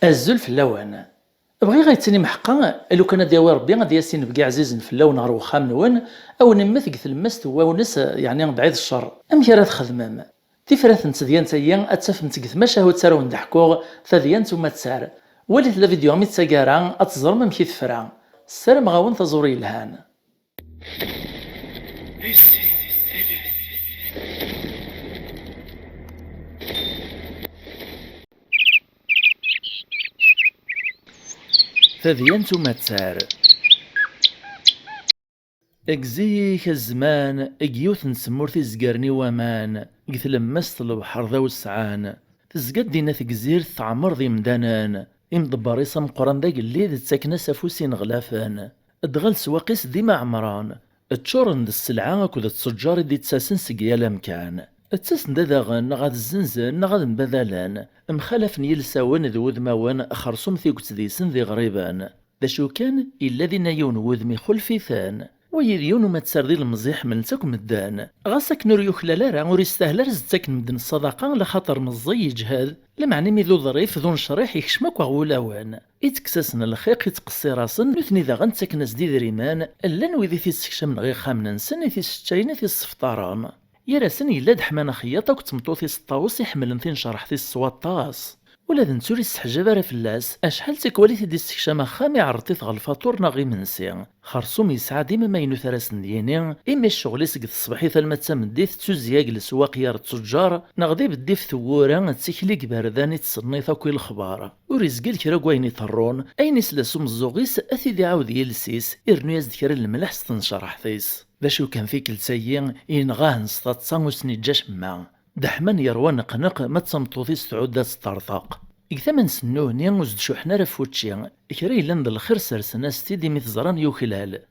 الزول في اللون بغي غيتسني محقا لو كان داوي ربي غادي ياسين بقى عزيز في اللون غير وخام نون او نمت قث المست هو ونس يعني بعيد الشر ام راه تخدمم تفرث نت ديال نتايا اتفهمت قث ماشا هو تسارو نضحكو ثديان ثم تسار وليت لا فيديو مي تساكارا اتزرم مشي تفرا السلام غاون تزوري الهان. ثديان ثم تسار اكزيك الزمان اكيوث نسمور تيزقرني وامان قث لمست البحر ذا وسعان تزقد دينا تكزير تعمر ذي مدانان امضباري قران ذاك اللي ذي تساكنا سافوسين غلافان ادغال سواقيس ديما عمران تشورن ذا السلعة اكو ذا التسجار دي تساسن سقيا لامكان تساسن ذا غن غاد الزنزن غاد مبذلان مخالف يلساون ذو ذماوان خرصوم ثيقت ذيسن ذي غريبان ذا شو كان إلا ذي يون وذمي خلفي ثان ويريون ما تسردي المزيح من تاكم الدان غاسك نور يخلال راه ور يستاهل رزتك مدن الصدقه لخاطر مزي يجهد لمعني ميذو ظريف ذو شريح يكشمك وغولاوان يتكسسن الخيق يتقصي راسن نثني ذا غنتسكن زديد ريمان الا نويذي تيسكشم من غير خامنا نسن تيسشاينا تيسفطاران يراسن يلا دحمان خياطه كتمطوثي سطاوس يحملن ثين شرح السواطاس ولا ذا نسوري السحجابة راه فلاس اشحال تيكواليتي دي السكشامة خامي عرضتي غا الفاتور ناغي منسي خرصوم يسعى ديما ما ينو ثراسن ديالي اما الشغل سقد الصباحي ثالما تسمديت تسوزياق لسواق يار التجار نغدي بدي في ثوورا تسيكليك بارداني تصني ثاكوي الخبار وريزقل كرا كواين يطرون اين سلاسو مزوغيس اثيدي عاود يلسيس ارنو يزد كرا الملح ستنشرح ثيس باشو كان فيك لسيين ينغاه نسطاتصا وسني جاش ما دحمان يروى نقنق ما تصمتوثيس تعود ذات الطرطاق إكثمن سنوه نيان وزد شوحنا رفوتشي إكرا إلا ند الخير سرسنا ستيدي ميتزران يوكلال.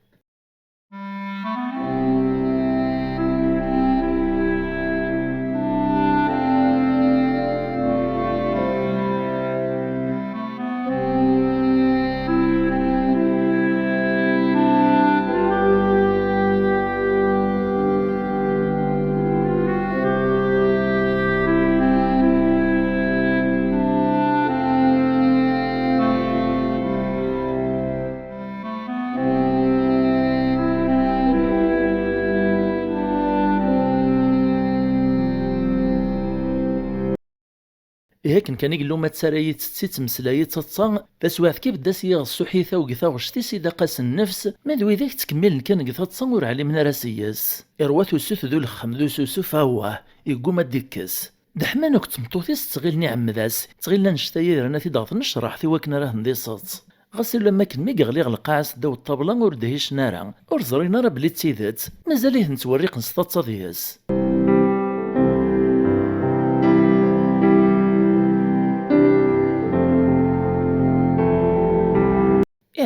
هيك كان يقول ما تسرايت ست مسلايت تصا تسواث كيف داس يغصو حيثا وقثا غشتي سيدا قاس النفس ما دوي ذاك تكمل كان قثا تصور علي من راسياس إروات وسوث ذو الخم ذو سوسو فهوه يقوم الدكس دحمان كنت مطوثيس تغيلني عمداس تغيلنا نشتاي رانا في ضغط نشرح في وكنا راه نديصات غسل لما كان مي غلي القاعس داو الطابله ور دهيش نارا ور زرينا راه بلي تسيدات مازاليه نتوريق نسطات دياس.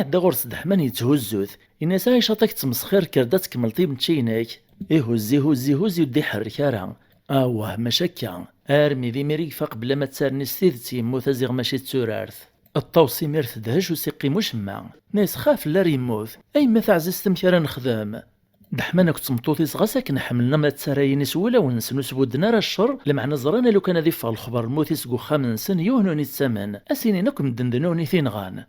يعدا غرس دحمان يتهزوث الناس عايشاتك تمسخير كردات كملتي بنتشيناك يهزي هزي هزي ودي حرك راه اوه مشاكا ارمي ذي مريفا بلا ما تسارني ستيدتي يموت ازيغ ماشي تسورارث الطوسي ميرث دهش وسيقي مش ما ناس خاف لا ريموت اي ما تعززت مكرا نخدم دحمان كنت مطوطي صغاسك نحملنا ما تسرايني سولا ونسنو سبودنا راه الشر لمعنى زرانا لو كان ذي الخبر الموتي سقو خامن سن يوهنوني الثمن اسيني نكم دندنوني ثين غان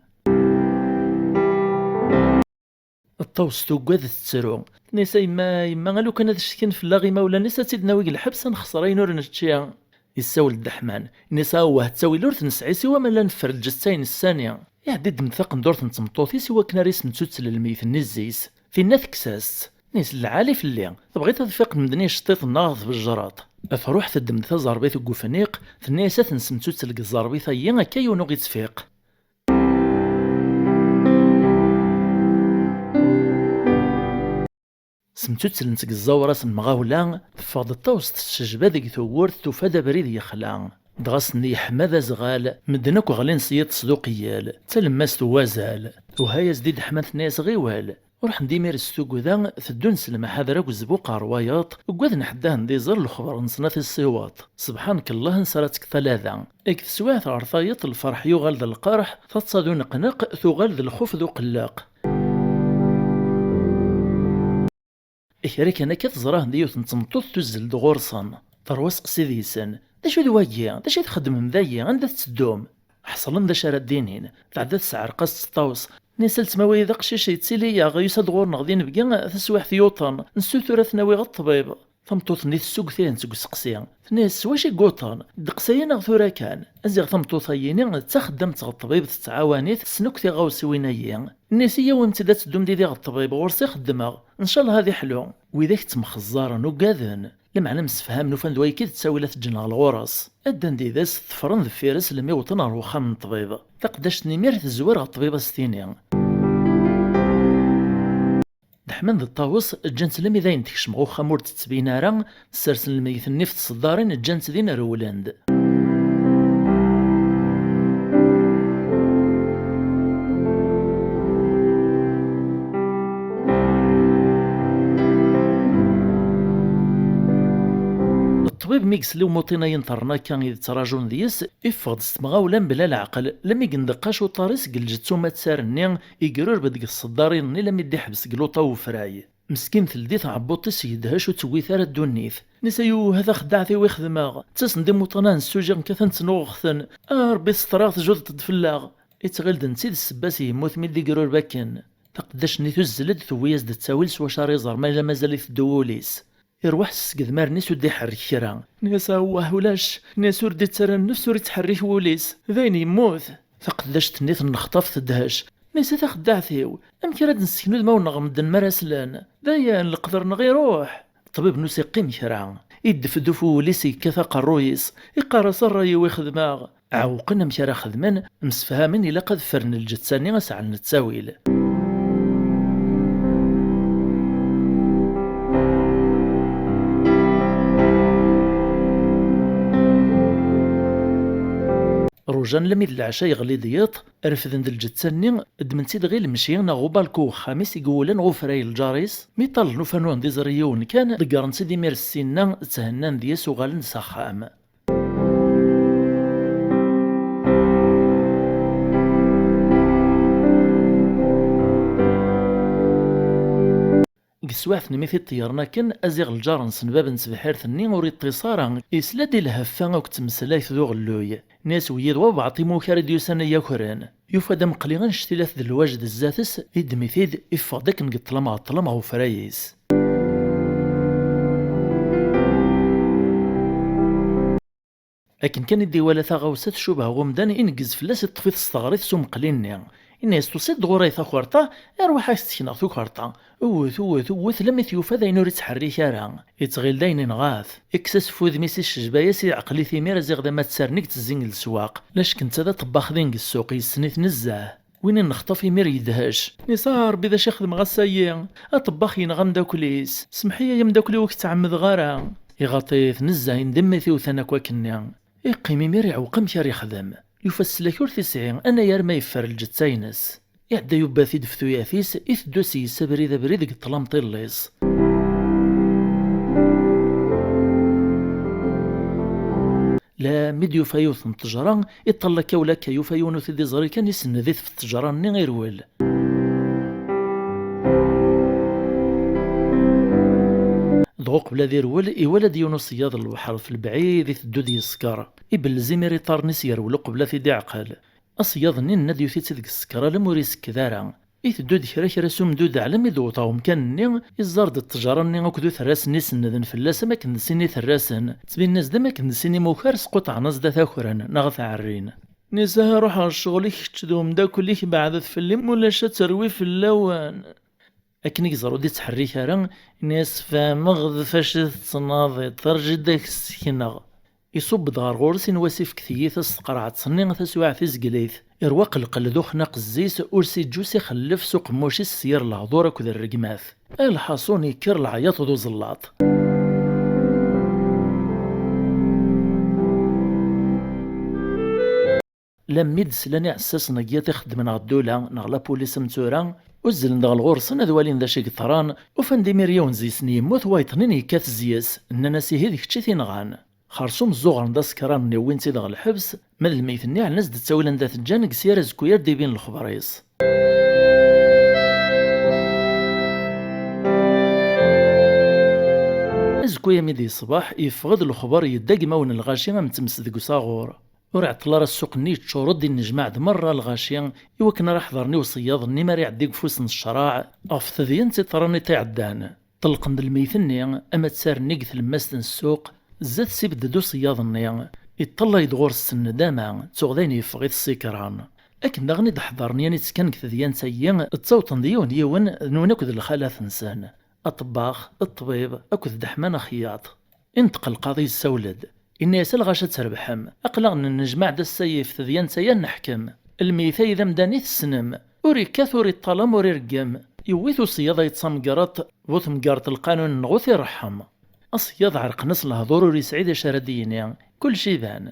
الطوس توقاد تسرو نيسا يما لو كان هذا الشكن في اللاغي مولا نيسا تيدنا ويق الحبس نخسرين ور نتشيا يساول الدحمان نيسا هو تساوي لورث نسعي سوا ما لا نفر الجستين الثانية يعدد مثاق ندورث نتمطوثي سوا كنا ريس نتوتسل الميث النزيس في الناث كساس نيس العالي في الليل بغيت تفيق مدني شطيط الناظ بالجراط افروح تدم ثا زربيث وقفنيق ثنيسا تنسمتوتسل الزربيث يا كايو نوغي تفيق سمتوت لنتك الزورة سمغاولا فاض الطوست الشجبة ذيك ثورت تفادى بريد يخلع دغسني حماذا زغال مدنك وغلين سيط صدوقيال تلماس توازال وهاي زديد حماث ناس غيوال وراح نديمير السوق ذا ثدون سلمة حذرك وزبوق روايات وقوذ نحداه نديزر الخبر نصنات الصوات سبحانك الله نسراتك ثلاثة اك سواث عرفايط الفرح يغال ذا القرح تتصادو نقنق ثغال ذا الخوف ذو قلاق إكريك أنا كتزراه ديوث نتمطوط تزل دغورصان ترواس قسيديسان دا شو دواجيا دا شو تخدم مذايا عندها تسدوم حصلن ذا شارع الدينين تعدات سعر قاس تطاوس نسلت موايد قشيش يتسيلي يا غيساد غور نغدين بقى تسويح ثيوطان نسوتو ثناوي غطبيب ثمطوط نيت السوق ثين سوق سقسيا ناس واش يقوطان دقسينا غثورا كان ازيغ ثمطوط هيني تخدم الطبيب تتعاونيت سنوك ثي غاوسي وينايا الناس هي وامتدات تدوم ديدي الطبيب غورسي خدمها ان شاء الله هذه حلو وإذا تمخزارا وقاذن لمعنى مسفهام نوفان دواي كي تساويلات الجنة الغورس ادان ديداس ثفرن ذفيرس لمي وطن روخا من الطبيب تقداش نمير تزور الطبيبة ستينيا دحمن ذا الطاوس جانت لمي ذاين تكشم غوخا مور تتبينارا سرسن الميت النفط الصدارين جانت دين رولند الطبيب ميكس لو موطينا ينطرنا كان يتراجون ديس يفقد استمغاولا بلا العقل لم يقندقاش وطاريس قلجتو ما تسارني يقرر بدق الصدارين لم يدي حبس قلوطا وفراي مسكين ثلديت عبوطيس يدهاش وتوي ثار الدنيث نسايو هذا خدعتي ويخدماغ تسن دي موطنا نسوجا كثن تنوغثن ربي ستراغ جود تدفلاغ يتغلد نسيد السباس يموت ميدي قرور باكن تقداش نيتو الزلد ثوياز دتساويل سوا شاريزر ما الا مازال يثدووليس يروح سقد مارنيس ودي يحرك كرا نيسا هو ولاش ناس وردي ترى النفس وري تحرك وليس ذاين يموت فقداش تنيت النخطف تدهش نيسا تخدعتيو ام كراد نسكنو دما ونغمدن مراسلان دايا نقدر نغيروح الطبيب نوسي قيم كرا يدفدو فوليس يكاثا قرويس يقارص الراي ويخدماغ عوقنا مكرا خدمان مسفهامين الا قد فرن الجتساني غسع نتساويل روجان لميد العشاء يغلي دياط رفدن د الجتساني دمنتي غير المشي ناغو بالكو خامس يقولن غفراي الجاريس ميطال نوفانو دي زريون كان دقارن سيدي مير السنة تهنان دياس وغالن ساخام قسواث نميثي طيارنا كان ازيغ الجار نسنباب نسبحير ثني وري اتصارا يسلا دي الهفا او كتمسلايث ذو غلوي ناس ويدوا بعطي موكارد يوسانا ياكران يوفا دم قليغا نشتيلاث ذو الواجد الزاتس يدميثيد يفادك نقطلما طلما وفرايس لكن كان يدي ولا ثغوسات شبه غمدان إنجز فلاس الطفيث الصغاريث سوم قليلني الناس تصيد غوريثا خورطا اروح استكنا ثو خورطا اوث لم يثيوفا ذا ينور يتحري كارا يتغيل داين نغاث اكسس فوذ ميسي الشجبايا سي عقلي ثيمير زيغ ما تسارنيك تزين السواق لاش كنت هذا طباخ ذين السوق يسنيث نزاه وين نخطف يمير يدهاش نصار بذا شيخ دم غسايا اطباخ ينغم داكليس سمحي يا مداكلي وقت تعمد غارا يغطيث نزاه يندم ثيوثانا كواكنيا يقيم يمير يعوقم كار يخدم يفسلك ور تسعين انا يرمى يفر الجتاينس يعدا يباثي دفتو ياثيس يثدوسي سبريد بريد قطلام طيليس لا ميديو فايوث التجران يطلق ولا كيوفايونو ثدي زري كان يسنديث في التجران ني غير ويل ضغوق بلا دير ولد يونس صياد البحر في البعيد يثدو دي السكر يبل زيميري طارنيس يرولو قبل في دي عقل أصياد نين نديو تيتسدك السكرة لموريس كذارا يثدو دي كرا سومدود على ميدوطاهم كان ني يزارد التجارة ني وكدو ثراس نيس ندن فلاس ما كنسيني ثراسن تبين الناس دا ما كنسيني موكار سقوط عناص دا ثاكران نغث عرين نساها روح على الشغل يكتدوم دا كليك بعد فلم ولا تروي في اللوان أكن يزرو دي تحريك راه ناس فامغ فاش تصناضي ترجي داك السكينة يصب دار غورس واسف كثيث السقرعة تصني تسواع في زقليث إرواق القلدو خناق الزيس أرسي جوسي خلف سوق موشي السير الهضورة كذا الرقماث الحصون يكر العياط ذو زلاط لميد سلاني عساس نقيا تخدم من الدولة نغلا بوليس متورا وزلن دغ الغورس ندوالين ذا شي قطران وفندي ميريون زي سنين موت وايطنين يكاث زياس اننا سيهيد كتشي نغان خرصوم الزوغر دا سكران ني وين تيدغ الحبس من الميتني على الناس دتساويلن ذات الجانك سيارة زكوير ديبين الخبرايس زكويا ميدي الصباح يفقد الخبر يداق ماون الغاشي متمس ديك صاغور ور عطل راه السوق ني تشورد دي نجمع مرة الغاشية يوكن راه حضرني وصياضني ماري عديك فوسن الشراع اوف ثديان تيطراني تيعدان طلقن الميثني اما تسارني قث المسدن السوق زاد سيبددو صياضني يطلع يدغور السن داما تغذين يفغيث السكران اكن داغني دحضرني يعني تسكن كثديان سيان تصوتن ديون يون نون اكد الخلاث انسان الطباخ الطبيب اكد دحمان خياط انتقل القاضي السولد إني يسال غاشا تربحم أقلغ نجمع دا السيف ثديان سيان نحكم الميثا إذا مداني السنم أوري كاثوري الطلم وري رقم يويثو صياضة يتصمقرات بوث مقارت القانون نغوث يرحم الصياض عرق نص الهضور وري سعيد شرديني كل شي ذان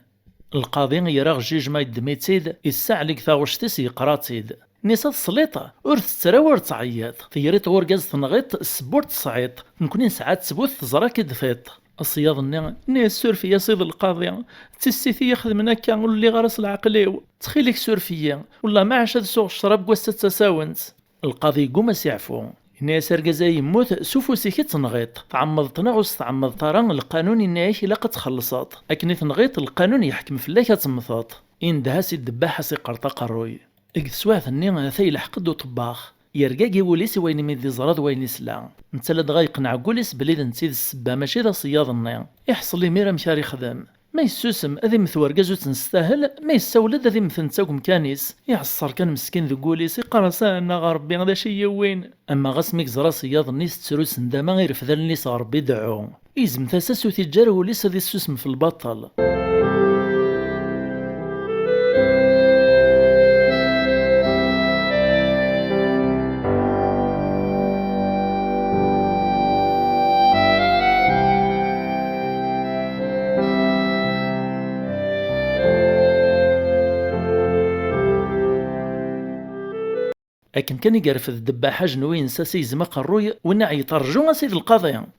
القاضي يراغ جيج ما يدميت سيد يسع لك ثاوشتيس يقرات سيد نيسا السليطة ورث تراور تعيط ثيريت ورقاز تنغيط السبورت تصعيط نكونين ساعات تبوث تزراك دفيط الصياض ني السورفية سيد القاضي تسيثي ياخذ من هكا واللي غرس العقليو تخيلك سورفية والله ما عاش هاد سوق الشراب قوسة تساونت القاضي قوم سيعفو ني سرقزا يموت سوفو سيكي تنغيط تعمض تنغوس تعمض طران القانون إنايش إلا قد تخلصات أكني تنغيط القانون يحكم في الله كتمثاط إن دهاسي الدباحة سي قرطا قروي إقد سواث الني ثي لحقدو طباخ يرقاقي وليس وين ميدي زراد وين يسلا نتلا دغا يقنع قوليس بلي نسيد السبا ماشي ذا صياض النيا يحصل لي ميرا مشاري خدام ما يسوسم اذي مثورقاز تنستاهل ما يسولد اذي مثنتاكم كانيس يعصر كان مسكين ذو قوليس يقرصانا غربي غدا شي وين اما غاسميك زرا صياض النيس تسروس ندما غير فذا النيس غربي دعو يزم ثاساس وتجار وليس ذي السوسم في البطل لكن كان يقرف الدباحة جنوين ساسي زمق الروي ونع يطرجو سيد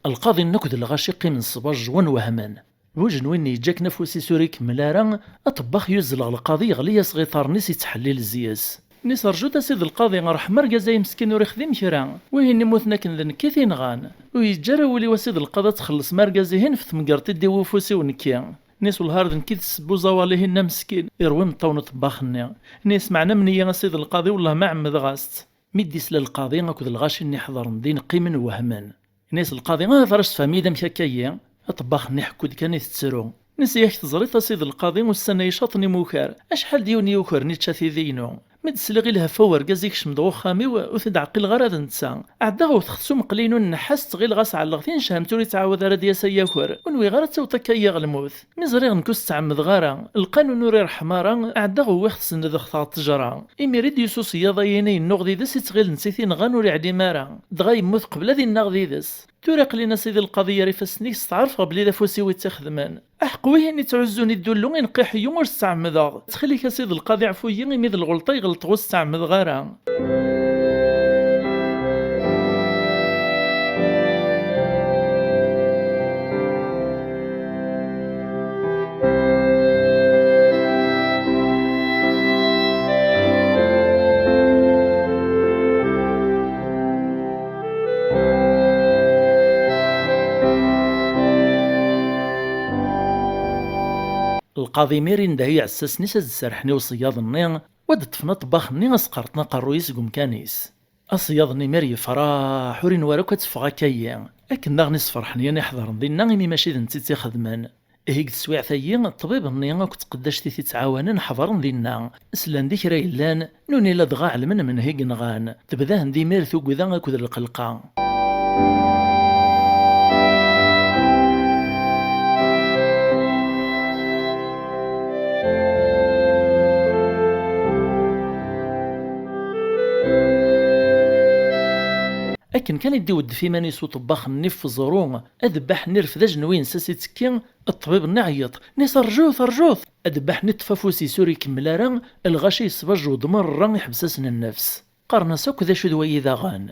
القاضي النكد الغاشقي من الصباج وهمان وجنوين يجاك نفوسي سوريك ملارا اطباخ يزلغ القاضي غليا صغيطار نيس يتحليل الزياس نيس رجوت سيد القاضي غرح مرقا زي مسكين وريخ ذي مشرا وين موثنا كن كيثين غان ويجرى ولي وسيد القاضي تخلص مرقا زيهن في ثمقرتي دي وفوسي ونكيان نيس والهارد نكيد السبو زواليهن مسكين يروي مطون طباخنا نيس معنا منيا سيد القاضي والله ما عمد غاست ميديس للقاضي اكد الغاشي اني حضر ندين قيمن وهمان نيس القاضي ما فرشت فميدا مشاكيا طباخ حكو كان يتسرو نيس ياك تزريط سيد القاضي والسنة يشاطني موكار اشحال ديوني يوكر نيتشا في ذينو مدسلغي لها فور قازيك شمدغو خامي وتدعقي الغرض نتسا عداغو تخصو مقلينو نحس غير غاس على الغثين شهمتوري تعاود راه ديا سياكور ونوي غير توطكايا غلموث مزريغ نكوس تعمد غارا القانون نوري حمارا عداغو ويخص ندخ تجرا يميريد يسو صياضه يني النغدي دس يتغيل نسيتين غانوري عدي مارا دغا يموت قبل هذه النغدي دس تورق لينا سيدي القضيه ريفاسنيك استعرف قبل اذا فوسي ويتخدمان احقويه اني تعزوني دولو نقيح يوم استعمد تخليك سيدي القاضي عفويا ميد الغلطه يغلط واستعمد غارا القاضي ميرين دهي عساسني ساد سرحني وصياضني ود طفنا طباخني اسقرتنا قرويس قم كانيس اصياضني ميري فراح ورين وراك تفغا كايا لكن داغني صفرحني انا حضر ندينا غيمي ماشي نتي خدمان هيك تسويع ثايا الطبيب ني كنت قداش تي تعاون نحضر ندينا سلان ديك راه لان نوني لا دغا علمنا من هيك نغان تبدا ندي مير ثوق ذا كود القلقه لكن كان يدي ود في ماني سو طباخ النف زروم اذبح نرف ذا جنوين ساسي تكين الطبيب نعيط نيس رجوث اذبح نتفافوسي سوري كملارا الغاشي يصبج ودمر يحبسسن النفس قرنا سوك ذا شدوي ذا غان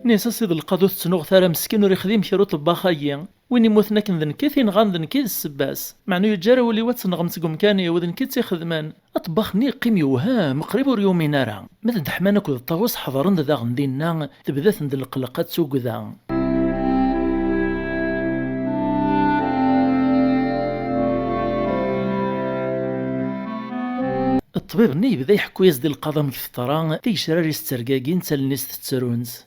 نيسا سيد القادو تسنوغ ثارا مسكين وري خديم كيرو طباخايا وين يموتنا كنذن كيثين غاندن كيد السباس معنو يجاري ولي واتسنغم تقوم كان يوذن كيد تيخدمان اطباخني قيم يوهام قريب وريومي نارا ماذا دحمانك وذ الطاوس حضرن ذا غندينا تبدا ثند القلقات سوق ذا الطبيب ني بدا يحكو يزدي القضاء الفطران تيشراري سترقاقين تالنيس تتسرونز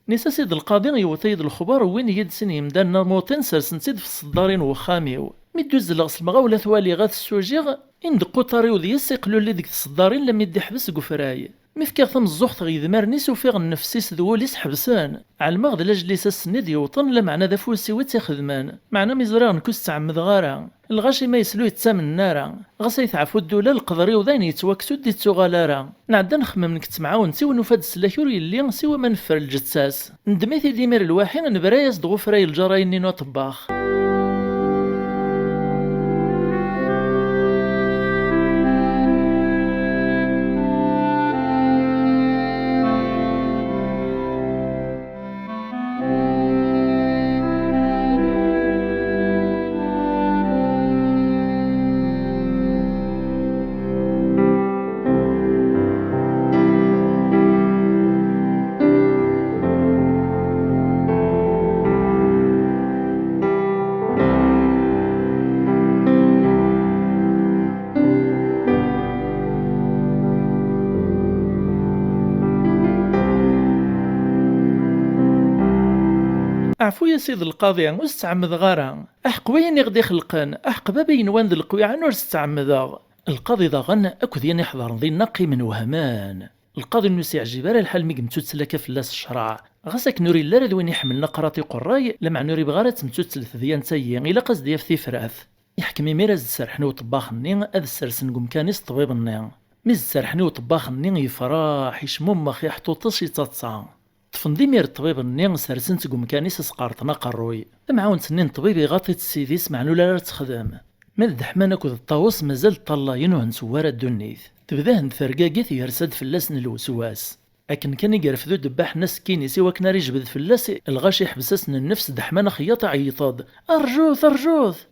نيسا سيد القاضي يوتيد الخبر وين يدسن يمدان موطن سرسن سيد في الصدارين وخاميو ميدوز الغس المغاولة ثوالي غاث السوجيغ اندقو طاريو ديس يقلو اللي ديك الصدارين لم يدي حبس قفراي ميفكا ثم الزوخت غيذمار نيس وفيغ النفسيس ذوليس حبسان على المغد لاجليس السند يوطن لا معنى ذا فوسي ويتخدمان معنى ميزراغ نكوس تعمد غارا الغاشي ما يسلو يتسامن نارا غاسا يتعفو الدولة القدري وذاين يتواكسو دي تسوغالارا نعدا نخمم نك تمعاون سيو نفاد السلاكور يلي سيوا ما نفر الجتساس ندميثي ديمير الواحين نبرايز دغفراي الجراين نينو طباخ عفو يا سيد القاضي واستعمد غارا احق وين يغدي خلقان احق بابين وان ذا القويعة نور استعمد القاضي ذا غن اكد ين يحضر ذي نقي من وهمان القاضي نسي عجيب على الحال ميقمتو تسلك فلاس الشرع غاسك نوري لا وين يحمل نقراطي قراي لمع نوري بغارة متو تسلث ذيان تايي الى قصدي يفتي فراث يحكمي ميراز السرحني وطباخني اذ السرسن قمكانيس طبيبني ميز السرحني وطباخني يفراح يشممخ يحطوطس يتصا طفندي مير الطبيب النين سرسن تقوم كانيس سقارتنا قروي معاون سنين طبيبي غاطي تسيديس معنو لا تخدم مال دحمانك وذ الطاوس مازال طلاين وهنسوار الدنيث تبدا هند ثرقاقيث يرسد فلاسن الوسواس اكن كان يقرفدو دباح ناس كيني سوا كنا يجبد فلاسي الغاشي يحبسسن النفس دحمان خياط عيطاد ارجوث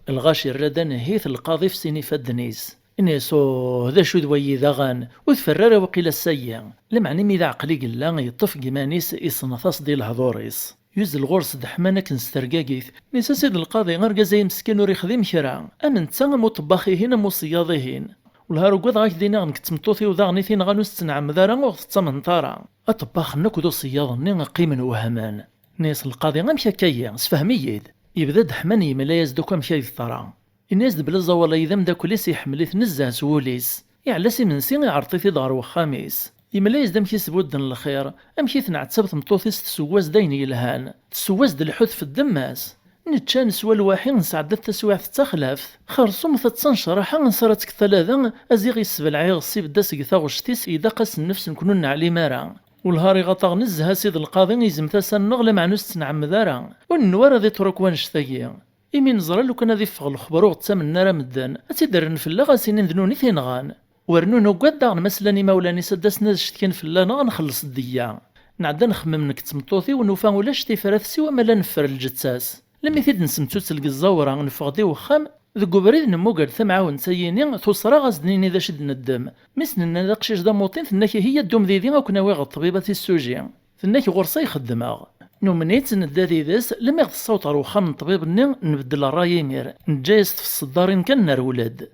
الغاشي الردان هيث القاضي في سيني فدنيس إنيسو هذا شو دوي ذاغان وتفرر وقيل السيا لمعني ميذا عقلي قلا يطف جمانيس إصناثاس ديال الهضوريس يوز الغرس دحمانا كنسترقاقيث نيسا سيد القاضي غير زي مسكين وري خديم كرا امن تسان مو طباخيهين مو صياضيهين والهارو قد غاك دينا غنكتمطوثي وذاغنيثين غانو ستنعم دارا وغتتا من طارا اطباخ نكودو صياضني قيمن وهمان نيس القاضي غمشا كيا سفهميد يبدا دحمان يملايز دوكا مشا يثرا الناس بلا زوالا إذا مدا كليس يحمليث نزه سوليس يعلسي من سين يعرطيثي دار وخاميس يملايز دام كيسبودن الخير أمشي تنعتسب تمطوثيس تسواز داين يلهان تسواز الحوث في الدماس نتشان سوا الواحين نسعدت تسويع تتخلف خرصوم تتنشرح نصرتك ثلاثة أزيغ يسبل عيغ السيب داسك ثاغشتيس إذا قاس النفس نكونو نعلي مارا والهاري غطاغ نزها سيد القاضي يزم تاسان نغلى مع نوس تنعم دارا والنوار ذي تركوان شتاقيا إمي نزرى لو كان ذي فغ الخبر وغتسام النار مدان أتيدرن فلا غاسينين ذنوني ثينغان ورنونو قد داغن مسلاني مولاني سداس ناز شتكين فلا نخلص الديا نعدا نخمم نك تمطوثي ونوفا ولا شتي فرث سوا مالا نفر الجتساس لما ثيد نسمتو تلقى الزاورة نفغ دي وخام ذو بريد نمو قال ثمعاون سييني توصرا غازدنيني ذا شد ندم مسننا ذا قشيش دا موطين ثناكي هي الدوم ذي وكنا واغ الطبيبة في السوجي ثناكي غرصا يخدماغ نومنيت ندادي ذاس لما يغد الصوت روخا من طبيب النين نبدل الراي مير نجايست في الصدارين كان نار ولاد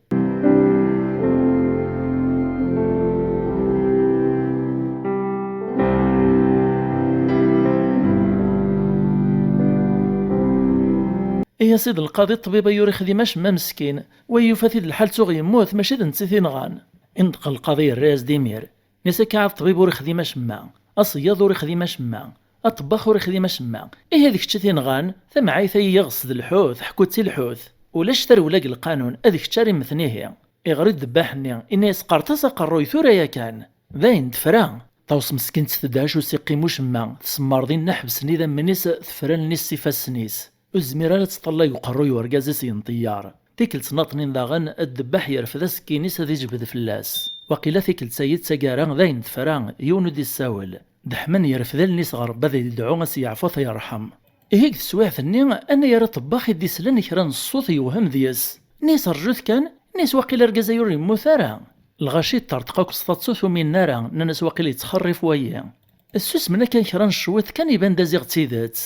يا سيد القاضي الطبيب يوري خديماش ما مسكين ويفاتيد الحال سوغ يموت ماشي دنسيثين غان انتقل القاضي الراس ديمير نسا كاع الطبيب وري خديماش ما اصياد وري خديماش ما اطباخ وري خديماش ما هذيك شتين غان ثم عايثي يغصد الحوث حكوتي الحوث ولا شتر ولا القانون هذيك شتاري مثنيه يغري الذباحني ان يسقرطس قروي ثوريا كان باين دفرا طوس مسكين تداش وسيقيموش ما تسمرضين نحبس نيذا منيس ثفران نيس سيفاسنيس الزميرة تطلع يقروي ورقازيس ينطيار تيكل تناطنين داغن الذباح يرفد سكينيس هذي جبد فلاس وقيل ثيك سيد سجارا ذاين تفران يونو دي الساول دحمن يرفذل نيس غرب ذي يدعو يعفو يرحم. هيك تسويع ثني أنا يرى طباخ يدي سلان كران الصوت يوهم ذيس نيس رجوث كان نيس وقيل رجز يوري مثارا الغاشي طرطقاك سطاتسوث من نارا ناس وقيل يتخرف ويا السوس منا كان كران الشويت كان يبان دازيغ تيدات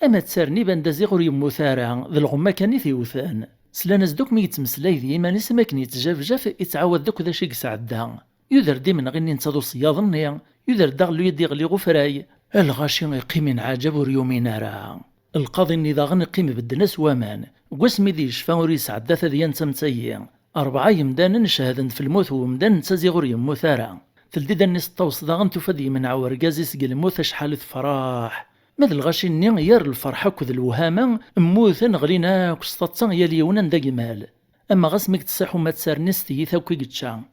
أما تسارني بان دازيغ وري مثارا ذي الغما كان يثيوثان سلاناس دوك مي يتمسلاي ذي ما نسا ماكن يتجافجاف يتعاود دوك ذا شي يسعدا يدر ديما غير ننتظرو صياضني يدر داغلو يدي غلي غفراي الغاشي يقيم عجب وريومين نارا القاضي النضاغن يقيم بالدناس وامان قسمي ذي شفا وري سعدا ثديان تمتايا 4 يمدان شهادن في الموت ومدان تزيغور يمو ثارا تلديد الناس الطوس داغن تفدي من عور قازي سقل الموت شحال فرح مثل الغاشي ني يار الفرحة كذ الوهامة موثن غلينا كسطاتسان يليونا دا جمال اما غاسمك تصيحو ما تسارنس تيثا وكي قتشا.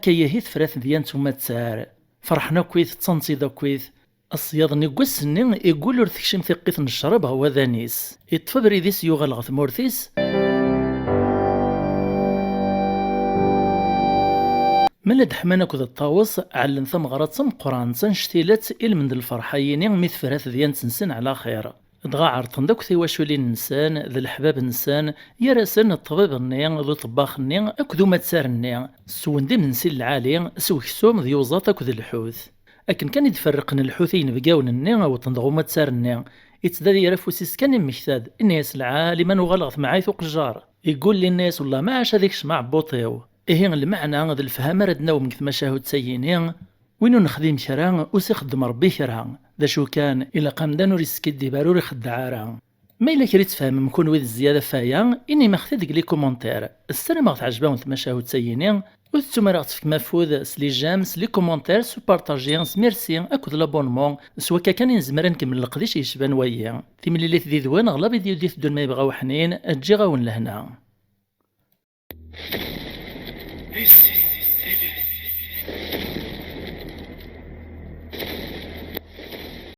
هكايا هي ثفرات ديال نتوما تسار فرحنا كويث تصنصيدا كويث الصياد نيقوس ني يقول ور تكشم ثقيت نشرب هو ذانيس يتفبري ذيس يوغل غث مورثيس ملد حمانا كذا الطاوس علن ثم غرات ثم قران تنشتيلات من الفرحيين مثفرات ديال تنسن على خير دغا عرطن دوك ثيواشولي النسان ذا الحباب النسان يراسن الطبيب النيا ذو طباخ النيا اكدو ما تسار النيا سون دي نسي العالي سوكسوم ذيوزات اكد الحوث لكن كان يتفرقن الحوثين بقاون النيا وتنضغو ما تسار النيا يتدادي يرفوسيس كان مكتاد الناس العالي من وغلط معاي ثوق الجار يقول للناس والله ما عاش هذيك مع بوطيو إيه المعنى ذا الفهم ردنا ومكث مشاهد سيينين وينو نخدم كرا وسيخدم ربي كرا ذا شو كان إلا قام دانو ريسكي ديبارو يخدع راه ما إلا كريت تفهم مكون ويد الزيادة فايا إني ما خديت لي كومونتير السنة ما تعجبهم مشاهد سيينين وثم راه تفك مفوذ سلي جامس لي كومونتير سو بارطاجيان ميرسي اكد لابونمون سوا كان نزمر نكمل القديش يشبان ويا تيملي لي ذي ذوان اغلب ديال ما يبغاو حنين تجي غاون لهنا.